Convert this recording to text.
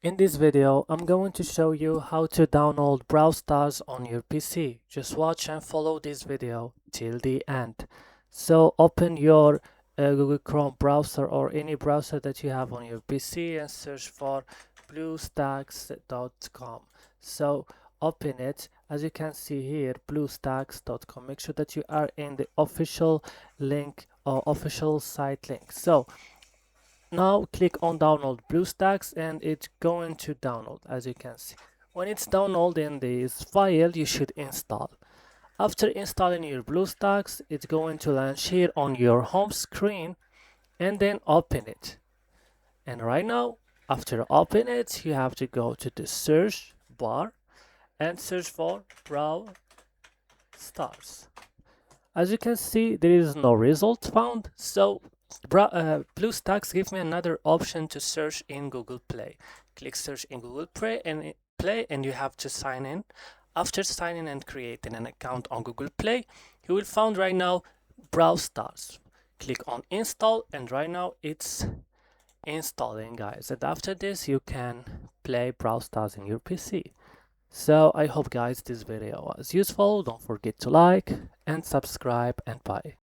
In this video, I'm going to show you how to download Brawl Stars on your PC. Just watch and follow this video till the end. So open your Google Chrome browser or any browser that you have on your PC and search for bluestacks.com. So open it. As you can see here, bluestacks.com. Make sure that you are in the official link or official site link. So now click on download BlueStacks and it's going to download. As you can see, when it's downloading this file, you should install. After installing your BlueStacks, it's going to launch here on your home screen, and then open it. And right now, after open it, you have to go to the search bar and search for Brawl Stars. As you can see, there is no result found, so BlueStacks give me another option to search in Google Play. Click search in Google Play and you have to sign in. After signing and creating an account on Google Play, you will find right now Brawl Stars. Click on install and right now it's installing, guys. And after this, you can play Brawl Stars in your PC. So I hope, guys, this video was useful. Don't forget to like and subscribe, and bye.